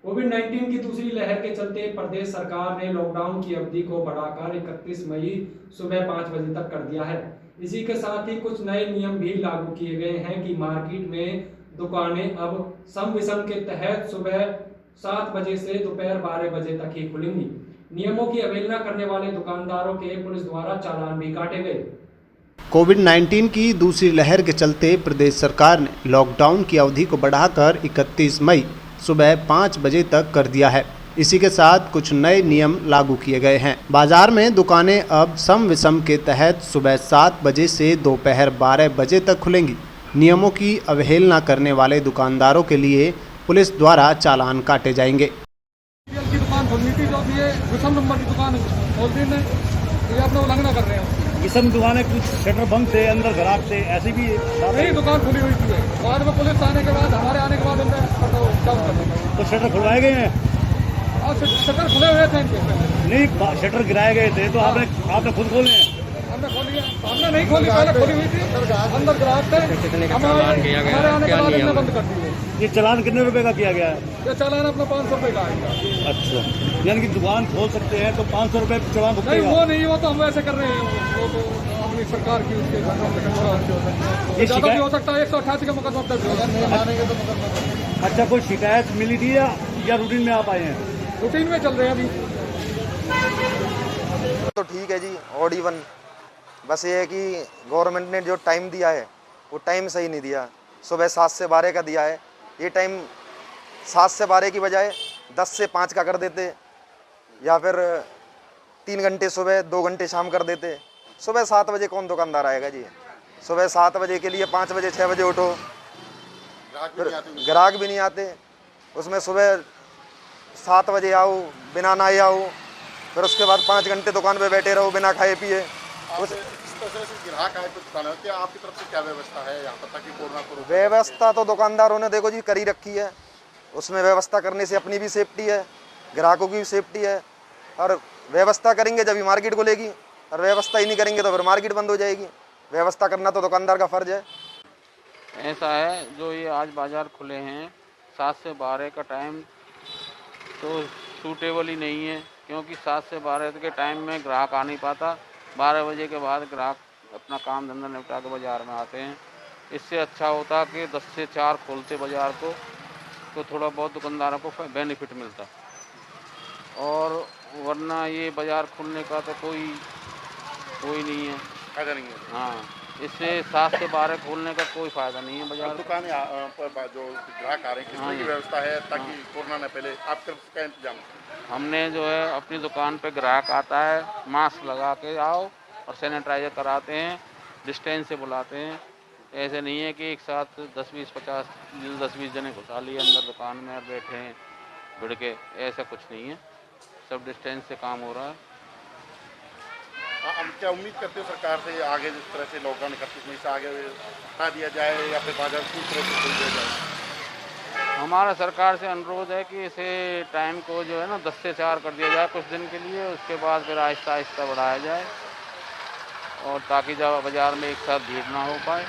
कोविड-19 की दूसरी लहर के चलते प्रदेश सरकार ने लॉकडाउन की अवधि को बढ़ाकर 31 मई सुबह 5 बजे तक कर दिया है। इसी के साथ ही कुछ नए नियम भी लागू किए गए हैं कि मार्केट में दुकानें अब सम विषम के तहत सुबह 7 बजे से दोपहर 12 बजे तक ही खुलेंगी। नियमों की अवहेलना करने वाले दुकानदारों के पुलिस द्वारा चालान भी काटे गए। कोविड-19 की दूसरी लहर के चलते प्रदेश सरकार ने लॉकडाउन की अवधि को बढ़ाकर 31 मई सुबह 5 बजे तक कर दिया है। इसी के साथ कुछ नए नियम लागू किए गए हैं। बाजार में दुकानें अब सम विषम के तहत सुबह 7 बजे से दोपहर 12 बजे तक खुलेंगी। नियमों की अवहेलना करने वाले दुकानदारों के लिए पुलिस द्वारा चालान काटे जाएंगे। की दुकान खोलनी थी, जो ये विषम नंबर की दुकान खोल दी ने, ये अपना उल्लंघना कर रहे हैं। विषम दुकानें कुछ शटर बंद थे, अंदर ग्राहक थे, ऐसी भी नहीं, दुकान खुली हुई थी। बाद में पुलिस आने के बाद, हमारे आने के बाद उन्हें तो शटर खुलवाए गए हैं। शटर खुले हुए थे इनके। नहीं, शटर गिराए गए थे तो आपने खुद खोले हैं? हमने खोली है, हमने नहीं खोली, पहले खोली हुई थी, अंदर ग्राहक थे। हमारे आने के बाद इन्हें बंद कर दी। ये चालान कितने रुपए का किया गया है? ये चालान अपना 500 रुपये का आएगा। अच्छा, यानी कि दुकान खोल सकते हैं तो 500 रुपये चालान नहीं, भुगतेगा? वो नहीं, वो तो हम वैसे कर रहे हैं, वो तो अपनी सरकार की उसके ज़्यादा भी हो सकता है। 188 का मुकदमा दर्ज होगा। अच्छा, कोई शिकायत मिली थी या रूटीन में आप आए हैं? रूटीन में चल रहे हैं अभी। तो ठीक है जी, ऑड इवन। बस ये है कि गवर्नमेंट ने जो टाइम दिया है वो टाइम सही नहीं दिया। सुबह 7 से 12 का दिया है, ये टाइम 7 से 12 की बजाय 10 से 5 का कर देते, या फिर 3 घंटे सुबह 2 घंटे शाम कर देते। सुबह 7 बजे कौन दुकानदार आएगा जी? सुबह 7 बजे के लिए 5 बजे 6 बजे उठो, फिर ग्राहक भी नहीं आते। उसमें सुबह 7 बजे आओ, बिना नहाए आओ, फिर उसके बाद 5 घंटे दुकान पे बैठे रहो बिना खाए पिए। ग्राहक आए तो क्या आपकी तरफ से क्या व्यवस्था है यहाँ पर, ताकि कोरोना को? व्यवस्था तो दुकानदारों ने देखो जी करी रखी है। उसमें व्यवस्था करने से अपनी भी सेफ्टी है, ग्राहकों की भी सेफ्टी है। और व्यवस्था करेंगे जब ही मार्केट खुलेगी, और व्यवस्था ही नहीं करेंगे तो फिर मार्केट बंद हो जाएगी। व्यवस्था करना तो दुकानदार का फर्ज है। ऐसा है, जो ये आज बाज़ार खुले हैं 7 से 12 का टाइम तो सूटेबल ही नहीं है, क्योंकि 7 से 12 के टाइम में ग्राहक आ नहीं पाता। 12 बजे के बाद ग्राहक अपना काम धंधा निपटा के बाज़ार में आते हैं। इससे अच्छा होता कि 10 से 4 खोलते बाज़ार को, तो थोड़ा बहुत दुकानदारों को बेनिफिट मिलता। और वरना ये बाज़ार खुलने का तो कोई नहीं है, फायदा नहीं है। हाँ, इससे 7 से 12 खोलने का कोई फ़ायदा नहीं है बाज़ार। दुकानें पर जो ग्राहक आ रहे हैं, किस तरह की व्यवस्था है ताकि कोरोना न फैले? आप तरफ का इंतजाम? हमने जो है अपनी दुकान पे ग्राहक आता है, मास्क लगा के आओ और सैनिटाइजर कराते हैं, डिस्टेंस से बुलाते हैं। ऐसे नहीं है कि एक साथ 10-20 जने घुसा लिए अंदर दुकान में और बैठे हैं भिड़ के, ऐसा कुछ नहीं है। सब डिस्टेंस से काम हो रहा है। हम क्या उम्मीद करते हो सरकार से, आगे जिस तरह से लॉकडाउन 31 मई से आगे हटा दिया जाए या फिर बाजार पूरी तरह से खुल दिया जाए? हमारा सरकार से अनुरोध है कि इसे टाइम को जो है ना 10 से 4 कर दिया जाए कुछ दिन के लिए, उसके बाद फिर आहिस्ता आहिस्ता बढ़ाया जाए, और ताकि जब बाज़ार में एक साथ भीड़ ना हो पाए।